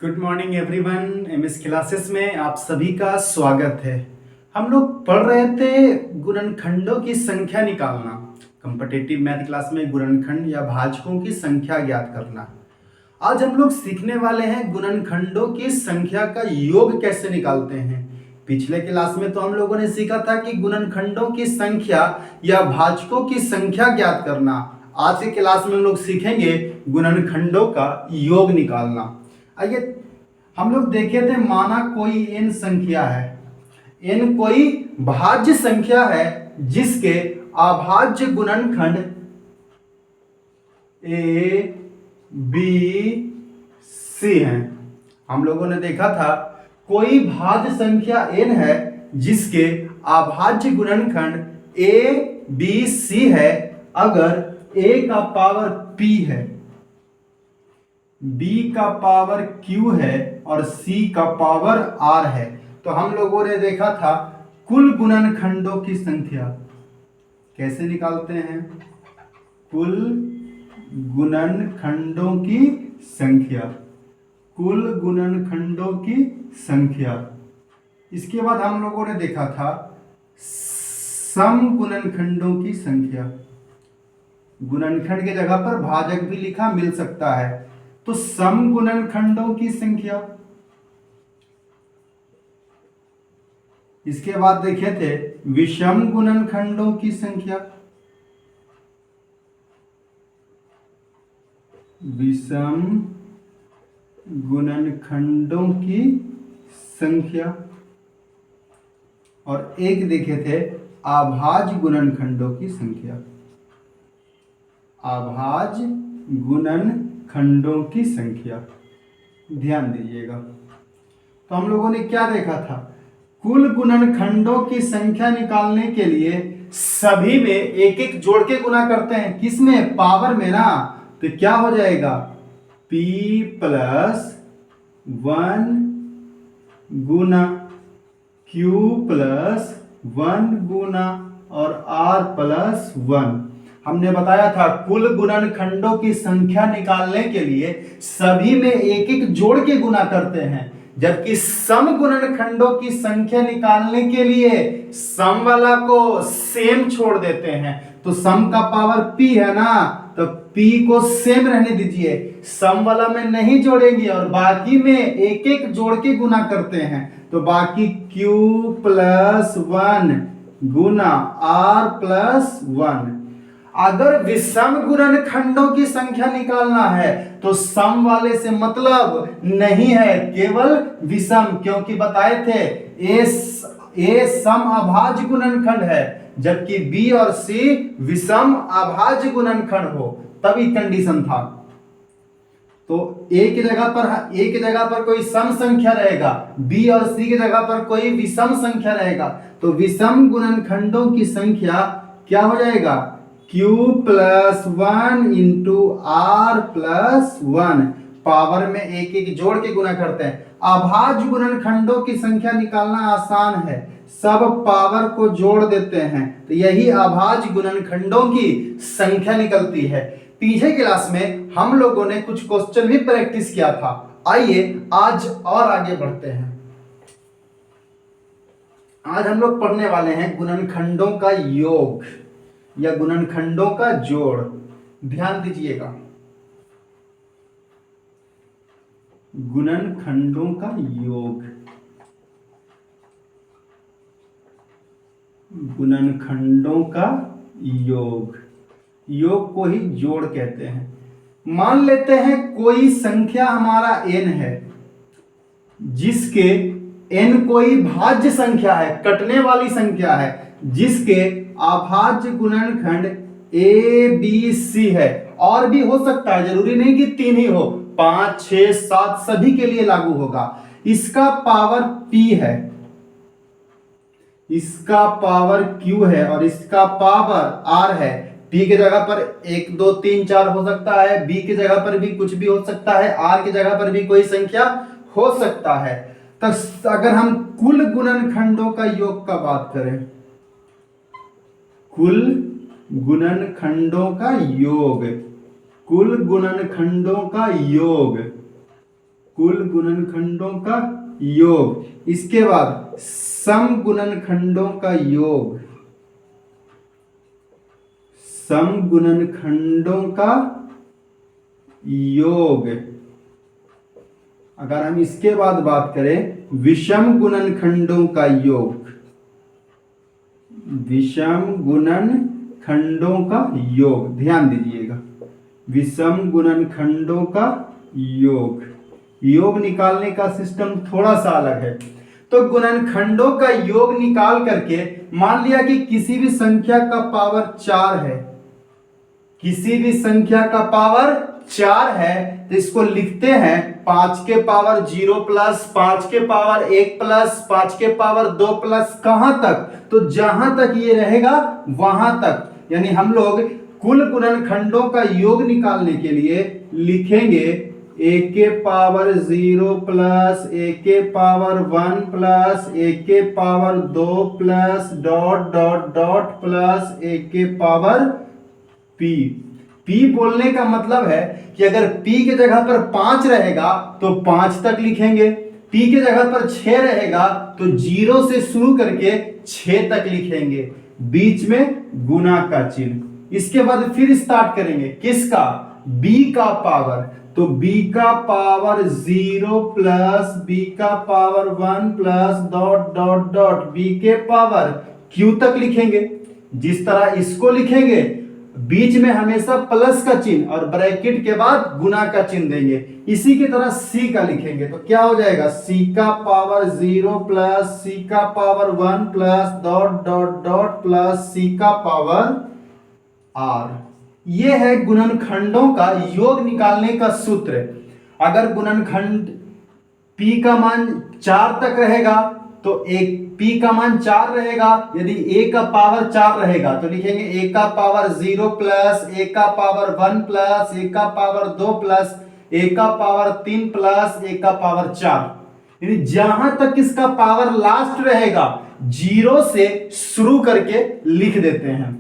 Good morning everyone. MS classes में आप सभी का स्वागत है। हम लोग पढ़ रहे थे गुणनखंडों की संख्या निकालना। कॉम्पिटिटिव मैथ क्लास में गुणनखंड या भाजकों की संख्या ज्ञात करना। आज हम लोग सीखने वाले हैं गुणनखंडों की संख्या का योग कैसे निकालते हैं। पिछले क्लास में तो हम लोगों ने सीखा था कि गुणनखंडों की संख्या या भाजकों की संख्या ज्ञात करना। आज की क्लास में हम लोग सीखेंगे गुणनखंडों का योग निकालना। आइए हम लोग देखे थे, माना कोई n संख्या है, n कोई भाज्य संख्या है जिसके अभाज्य गुणनखंड a b c हैं। हम लोगों ने देखा था कोई भाज्य संख्या n है जिसके अभाज्य गुणनखंड a b c है अगर a का पावर p है, b का पावर q है और c का पावर r है। तो हम लोगों ने देखा था कुल गुणनखंडों की संख्या कैसे निकालते हैं। कुल गुणनखंडों की संख्या, कुल गुणनखंडों की संख्या। इसके बाद हम लोगों ने देखा था सम गुणनखंडों की संख्या। गुणनखंड की जगह पर भाजक भी लिखा मिल सकता है, तो सम गुणनखंडों की संख्या। इसके बाद देखे थे विषम गुणनखंडों की संख्या। विषम गुणनखंडों की संख्या। और एक देखे थे अभाज्य गुणनखंडों की संख्या। अभाज्य गुणनखंडों की संख्या, ध्यान दीजिएगा। तो हम लोगों ने क्या देखा था, कुल गुणनखंडों की संख्या निकालने के लिए सभी में एक एक जोड़ के गुना करते हैं। किसमें? पावर में ना। तो क्या हो जाएगा, p प्लस 1 गुना q प्लस 1 गुना और r प्लस 1। हमने बताया था कुल गुणनखंडों की संख्या निकालने के लिए सभी में एक एक जोड़ के गुना करते हैं, जबकि सम गुणनखंडों की संख्या निकालने के लिए सम वाला को सेम छोड़ देते हैं। तो सम का पावर p है ना, तो p को सेम रहने दीजिए, सम वाला में नहीं जोड़ेंगे और बाकी में एक एक जोड़ के गुना करते हैं। तो बाकी q प्लस 1 गुना r प्लस 1। अगर विषम गुणनखंडों की संख्या निकालना है तो सम वाले से मतलब नहीं है, केवल विषम, क्योंकि बताए थे ए सम अभाज्य गुणनखंड है जबकि बी और सी विषम अभाज्य गुणनखंड हो, तभी कंडीशन था। तो ए की जगह पर कोई सम संख्या रहेगा, बी और सी की जगह पर कोई विषम संख्या रहेगा। तो विषम गुणनखंडों की संख्या क्या हो जाएगा, q plus 1 into R plus 1। Power में एक एक जोड़ के गुना करते हैं। अभाज्य गुणनखंडों की संख्या निकालना आसान है, सब पावर को जोड़ देते हैं, तो यही अभाज्य गुणनखंडों की संख्या निकलती है। पीछे क्लास में हम लोगों ने कुछ क्वेश्चन भी प्रैक्टिस किया था। आइए आज और आगे बढ़ते हैं। आज हम लोग पढ़ने वाले हैं गुणनखंडों का योग या गुणनखंडों का जोड़। ध्यान दीजिएगा, गुणनखंडों का योग, गुणनखंडों का योग, योग को ही जोड़ कहते हैं। मान लेते हैं कोई संख्या हमारा n है जिसके n कोई भाज्य संख्या है, कटने वाली संख्या है, जिसके अभाज्य गुणनखंड a b c है। और भी हो सकता है, जरूरी नहीं कि 3 ही हो, 5 6 7 सभी के लिए लागू होगा। इसका पावर p है, इसका पावर q है और इसका पावर r है। p की जगह पर 1 2 3 4 हो सकता है, b की जगह पर भी कुछ भी हो सकता है, r की जगह पर भी कोई संख्या हो सकता है। तो अगर हम कुल गुणनखंडों का योग का बात करें, कुल गुणनखंडों का योग, कुल गुणनखंडों का योग, कुल गुणनखंडों का योग। इसके बाद सम गुणनखंडों का योग, सम गुणनखंडों का योग। अगर हम इसके बाद बात करें विषम गुणनखंडों का योग, विषम गुणनखंडों का योग, ध्यान दीजिएगा, विषम गुणनखंडों का योग। योग निकालने का सिस्टम थोड़ा सा अलग है। तो गुणनखंडों का योग निकाल करके मान लिया कि किसी भी संख्या का पावर 4 है, किसी भी संख्या का पावर 4 है, तो इसको लिखते हैं 5 के पावर 0 प्लस 5 के पावर 1 प्लस 5 के पावर 2 प्लस कहां तक, तो जहां तक ये रहेगा वहां तक। यानी हम लोग कुल गुणनखंडों का योग निकालने के लिए लिखेंगे a के पावर 0 प्लस a के पावर 1 प्लस a के power 2 plus dot dot dot plus a के पावर p। p बोलने का मतलब है कि अगर p के जगह पर 5 रहेगा तो 5 तक लिखेंगे, p के जगह पर 6 रहेगा तो 0 से शुरू करके 6 तक लिखेंगे, बीच में गुना का चिन्ह। इसके बाद फिर स्टार्ट करेंगे किसका, b का पावर, तो b का पावर 0 प्लस b का power 1 plus dot dot dot b के पावर q तक लिखेंगे। जिस तरह इसको लिखेंगे बीच में हमेशा प्लस का चिन्ह और ब्रैकेट के बाद गुना का चिन्ह देंगे। इसी की तरह c का लिखेंगे तो क्या हो जाएगा, c का पावर 0 प्लस c का power 1 plus dot dot dot plus c का पावर r। ये है गुणनखंडों का योग निकालने का सूत्र। अगर गुणनखंड p का मान 4 तक रहेगा तो एक p का मान 4 रहेगा, यदि a का पावर 4 रहेगा तो लिखेंगे a का पावर 0 प्लस a का पावर 1 प्लस a का पावर 2 प्लस a का पावर 3 प्लस a का पावर 4। यानी जहां तक इसका पावर लास्ट रहेगा 0 से शुरू करके लिख देते हैं।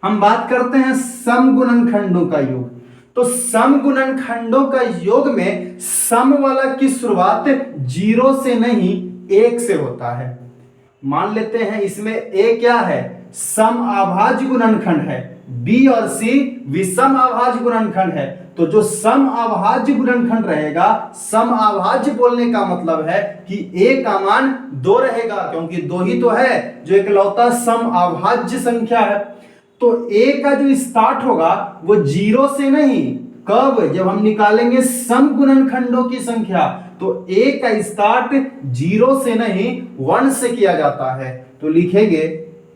हम बात करते हैं सम गुणनखंडों का योग। तो सम गुणनखंडों का योग में सम वाला की शुरुआत 0 से नहीं 1 से होता है। मान लेते हैं इसमें a क्या है, सम अभाज्य गुणनखंड है, b और c विषम अभाज्य गुणनखंड है। तो जो सम अभाज्य गुणनखंड रहेगा, सम अभाज्य बोलने का मतलब है कि a का मान 2 रहेगा, क्योंकि 2 ही तो है जो इकलौता सम अभाज्य संख्या है। तो a का जो स्टार्ट होगा वो 0 से नहीं, कब, जब हम निकालेंगे सम गुणनखंडों की संख्या, तो a का स्टार्ट 0 से नहीं 1 से किया जाता है। तो लिखेंगे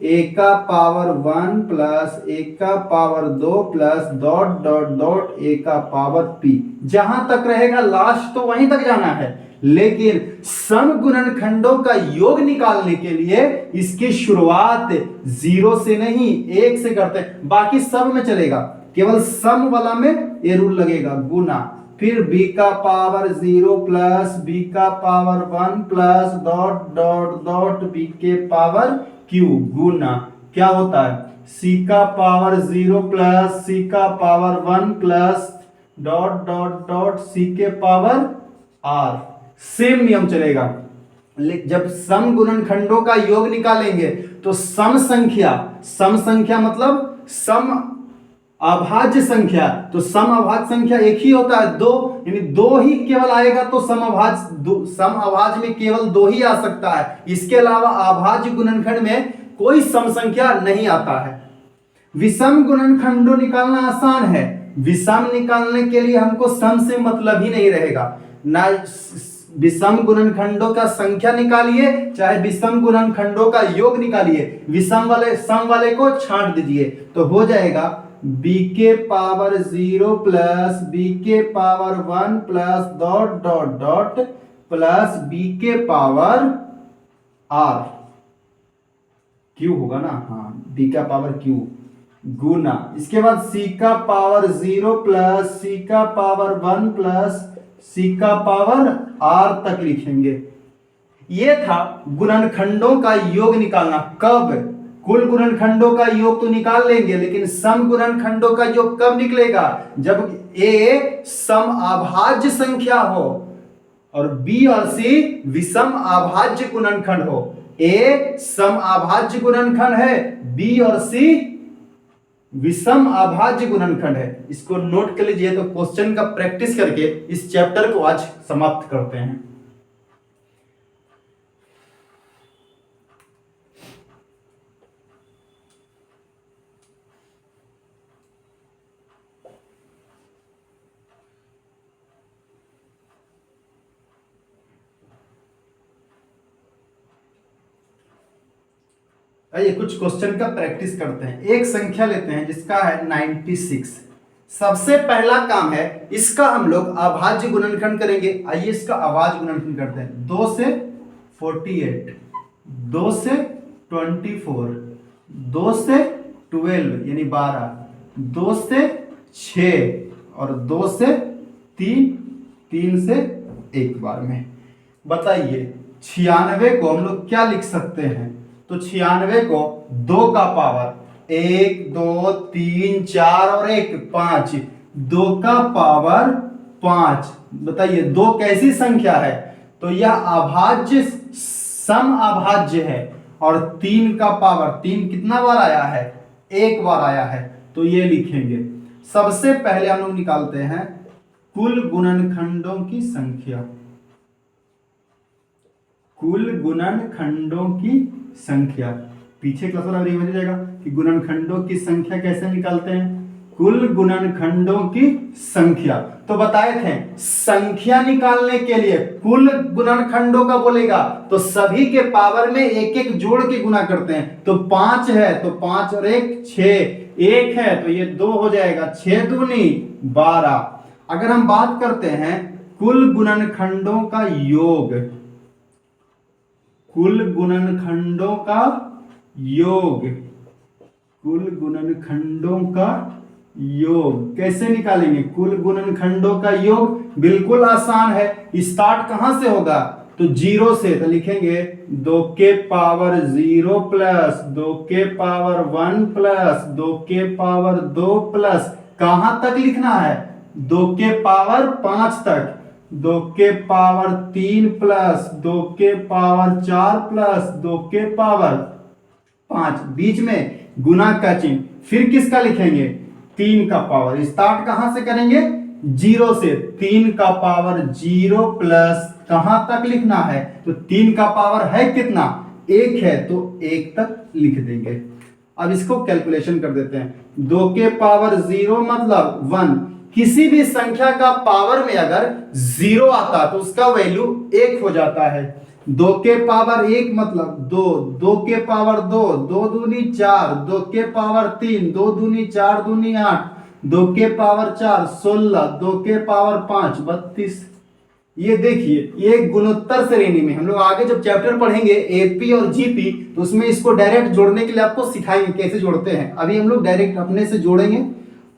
a का पावर 1 प्लस a का power 2 plus dot dot dot a का पावर p। जहां तक रहेगा लास्ट तो वहीं तक जाना है, लेकिन सम गुणनखंडों का योग निकालने के लिए इसकी शुरुआत 0 से नहीं 1 से करते हैं। बाकी सब में चलेगा, केवल सम वाला में ये रूल लगेगा, गुना। फिर b का पावर 0 प्लस b का power 1 plus dot dot dot b के पावर q, गुना। क्या होता है, c का पावर 0 प्लस c का power 1 plus dot dot dot c के पावर r। सेम नियम चलेगा। जब सम गुणनखंडों का योग निकालेंगे तो सम संख्या मतलब सम अभाज्य संख्या, तो सम अभाज्य संख्या एक ही होता है 2, यानी 2 ही केवल आएगा तो सम अभाज्य में केवल 2 ही आ सकता है। इसके अलावा अभाज्य गुणनखंड में कोई सम संख्या नहीं आता है। विषम गुणनखंडों निकालना आसान है, विषम निकालने के लिए हमको सम से मतलब ही नहीं रहेगा। ना विषम गुणनखंडों का संख्या निकालिए चाहे विषम गुणनखंडों का योग निकालिए, सम वाले को छांट दीजिए तो हो जाएगा b के पावर 0 प्लस b के power 1 plus dot dot dot plus b के पावर r। q होगा ना, हाँ, b का पावर q गुना। इसके बाद c का पावर 0 प्लस c का पावर 1 प्लस c का पावर r तक लिखेंगे। ये था गुणनखंडों का योग निकालना। कब, कुल गुणनखंडों का योग तो निकाल लेंगे, लेकिन सम गुणनखंडों का योग कब निकलेगा, जब a सम अभाज्य संख्या हो, और बी और सी विषम अभाज्य गुणनखंड हो। ए सम अभाज्य गुणनखंड है, बी और सी विषम अभाज्य गुणनखंड है। इसको नोट कर लीजिए। तो क्वेश्चन का प्रैक्टिस करके इस चैप्टर को आज समाप्त करते हैं। आइए कुछ क्वेश्चन का प्रैक्टिस करते हैं। एक संख्या लेते हैं जिसका है 96। सबसे पहला काम है इसका हम लोग अभाज्य गुणनखंड करेंगे। आइए इसका अभाज्य गुणनखंड करते हैं। 2 से 48, 2 से 24, 2 से 12 यानी 12, 2 से 6 और 2 से 3, 3 से एक बार में। बताइए 96 को हम लोग क्या लिख सकते हैं? तो 96 को 2 का पावर 1, 2, 3, 4 और 1 5, 2 का पावर 5। बताइए 2 कैसी संख्या है? तो यह अभाज्य सम अभाज्य है। और 3 का पावर 3 कितना बार आया है? एक बार आया है। तो ये लिखेंगे। सबसे पहले हम लोग निकालते हैं कुल गुणनखंडों की संख्या। कुल गुणनखंडों की संख्या पीछे क्लास वाला रिवीजन हो जाएगा कि गुणनखंडों की संख्या कैसे निकालते हैं। कुल गुणनखंडों की संख्या तो बताए थे संख्या निकालने के लिए कुल गुणनखंडों का बोलेगा तो सभी के पावर में एक एक जोड़ के गुना करते हैं। तो 5 है तो 5 और 1 6, 1 है तो ये 2 हो जाएगा, 6 दूनी 12। अगर हम बात करते हैं कुल गुणनखंडों का योग, कुल गुणनखंडों का योग, कुल गुणनखंडों का योग कैसे निकालेंगे? कुल गुणनखंडों का योग बिल्कुल आसान है। स्टार्ट कहां से होगा? तो 0 से। तो लिखेंगे 2 के पावर 0 प्लस 2 के पावर 1 प्लस 2 के पावर 2 प्लस कहां तक लिखना है? 2 के पावर 5 तक। 2 के पावर 3 प्लस 2 के पावर 4 प्लस 2 के पावर 5, बीच में गुना का चिन्ह। फिर किसका लिखेंगे? 3 का पावर। स्टार्ट कहां से करेंगे? 0 से। 3 का पावर 0 प्लस कहां तक लिखना है? तो 3 का पावर है कितना? 1 है तो 1 तक लिख देंगे। अब इसको कैलकुलेशन कर देते हैं। 2 के पावर 0 मतलब 1। किसी भी संख्या का पावर में अगर 0 आता तो उसका वैल्यू 1 हो जाता है। 2 के पावर 1 मतलब 2, 2 के पावर 2, 2 दूनी 4, 2 के पावर 3, 2 दूनी 4 दूनी 8, 2 के पावर 4 16, 2 के पावर 5 32। ये देखिए ये गुणोत्तर श्रेणी में हम लोग आगे जब चैप्टर पढ़ेंगे एपी और जीपी तो उसमें इसको डायरेक्ट जोड़ने के लिए आपको सिखाएंगे कैसे जोड़ते हैं। अभी हम लोग डायरेक्ट अपने से जोड़ेंगे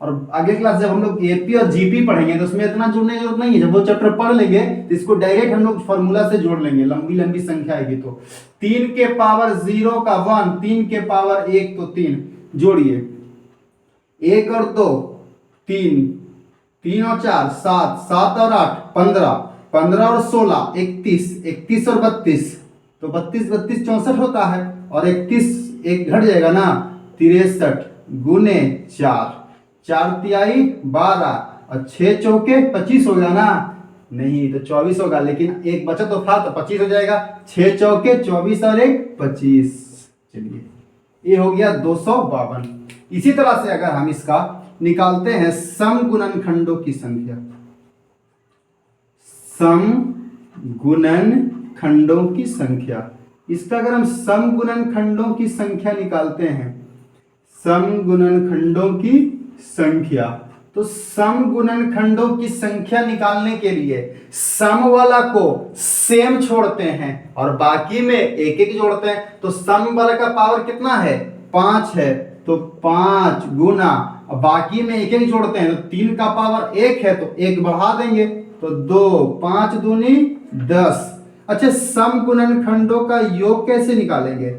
और अगले क्लास जब हम लोग एपी और जीपी पढ़ेंगे तो उसमें इतना जोड़ने की जरूरत नहीं है। जब वो चैप्टर पढ़ लेंगे तो इसको डायरेक्ट हम लोग फॉर्मूला से जोड़ लेंगे। लंबी लंबी संख्या आएगी तो 3 के पावर 0 का 1, 3 के पावर 1 तो 3, जोड़िए 1 और 2 3, 3 और 4 7, 7 और 8 15, 15 और 16 31, 31 और 32 तो 32 32 64 होता है और 31 एक घट जाएगा ना 63 गुने 4, 4 तिहाई 12 और 6 चौके 25 हो गया ना? नहीं तो 24 होगा, लेकिन एक बचा तो था तो 25 हो जाएगा। 6 चौके 24 और 1 25। चलिए ये हो गया 252। इसी तरह से अगर हम इसका निकालते हैं सम गुणनखंडों की संख्या, सम गुणनखंडों की संख्या, इसका अगर हम सम गुणनखंडों की संख्या निकालते हैं, सम गुणनखंडों की संख्या, तो सम गुणनखंडों की संख्या निकालने के लिए सम वाला को सेम छोड़ते हैं और बाकी में एक एक जोड़ते हैं। तो सम वाला का पावर कितना है? 5 है तो 5 गुना बाकी में एक एक जोड़ते हैं तो 3 का पावर 1 है तो 1 बढ़ा देंगे तो 2, 5 दूनी 10। अच्छा सम गुणनखंडों का योग कैसे निकालेंगे?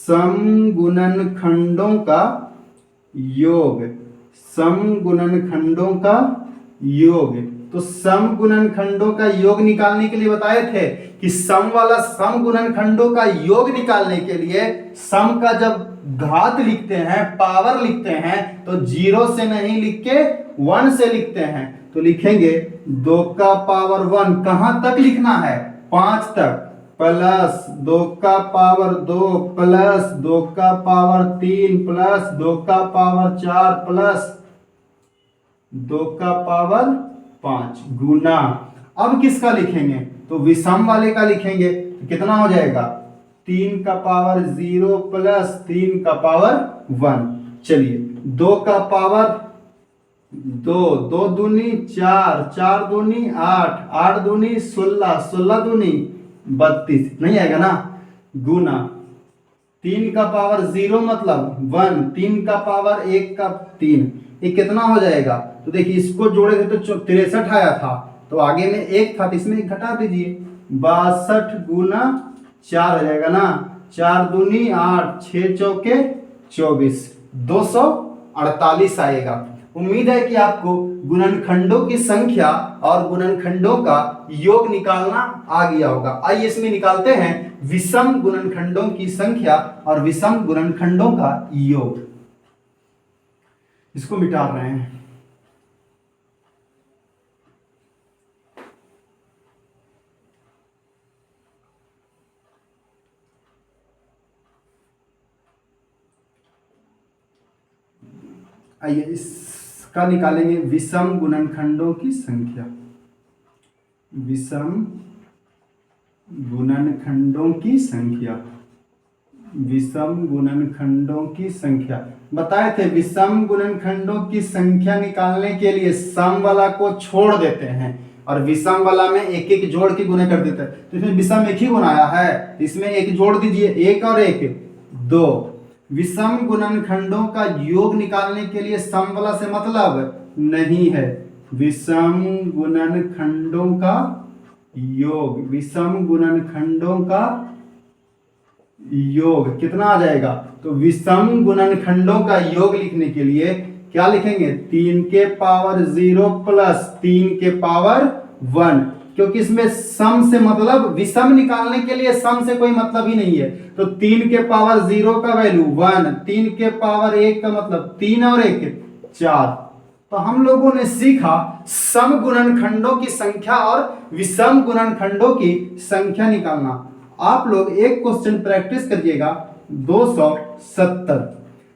सम गुणनखंडों का योग, सम गुणनखंडों का योग। तो सम गुणनखंडों का योग निकालने के लिए बताए थे कि सम गुणनखंडों का योग निकालने के लिए सम का जब घात लिखते हैं, पावर लिखते हैं, तो 0 से नहीं लिख के 1 से लिखते हैं। तो लिखेंगे 2 का पावर 1, कहां तक लिखना है? 5 तक, प्लस 2 का पावर 2 प्लस 2 का पावर 3 प्लस 2 का पावर 4 प्लस 2 का पावर 5 गुना। अब किसका लिखेंगे? तो विषम वाले का लिखेंगे। तो कितना हो जाएगा? 3 का पावर 0 प्लस 3 का पावर 1। चलिए 2 का पावर 2, 2 दूनी 4, 4 दूनी 8, 8 दूनी 16, 16 दूनी 32, नहीं आएगा ना, गुना 3 का पावर 0 मतलब 1, 3 का पावर 1 का 3, ये कितना हो जाएगा? तो देखिए इसको जोड़े थे तो 63 आया था, तो आगे में 1 था तो इसमें 1 घटा दीजिए, 62 गुना 4 हो जाएगा ना, 4 दूनी 8, 6 चौके 24, 248 आएगा। उम्मीद है कि आपको गुणनखंडों की संख्या और गुणनखंडों का योग निकालना आ गया होगा। आइए इसमें निकालते हैं विषम गुणनखंडों की संख्या और विषम गुणनखंडों का योग। इसको मिटा रहे हैं। आइए इसका निकालेंगे विषम गुणनखंडों की संख्या। विषम गुणनखंडों की संख्या, विषम गुणनखंडों की संख्या बताए थे। विषम गुणनखंडों की संख्या निकालने के लिए सम वाला को छोड़ देते हैं और विषम वाला में एक एक जोड़ के गुना कर देते हैं। तो इसमें विषम एक ही गुना आया है, इसमें एक जोड़ दीजिए, 1 और 1 2। विषम गुणनखंडों का योग निकालने के लिए सम वाला से मतलब नहीं है, विषम गुणनखंडों का योग, विषम गुणनखंडों का योग कितना आ जाएगा? तो विषम गुणनखंडों का योग लिखने के लिए क्या लिखेंगे? 3 के पावर 0 प्लस 3 के पावर 1, क्योंकि इसमें सम से मतलब विषम निकालने के लिए सम से कोई मतलब ही नहीं है। तो 3 के पावर 0 का वैल्यू 1, 3 के पावर 1 का मतलब 3 और 1 4। तो हम लोगों ने सीखा सम गुणनखंडों की संख्या और विषम गुणनखंडों की संख्या निकालना। आप लोग एक क्वेश्चन प्रैक्टिस करिएगा, 270।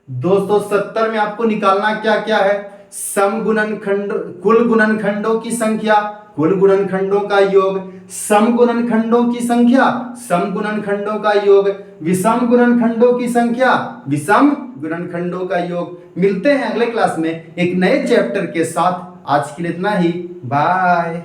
270 में आपको निकालना क्या क्या है? सम गुणनखंड, कुल गुणनखंडों की संख्या, कुल गुणनखंडों का योग, सम गुणनखंडों की संख्या, सम गुणनखंडों का योग, विषम गुणनखंडों की संख्या, विषम गुणनखंडों का योग। मिलते हैं अगले क्लास में एक नए चैप्टर के साथ। आज के लिए इतना ही, बाय।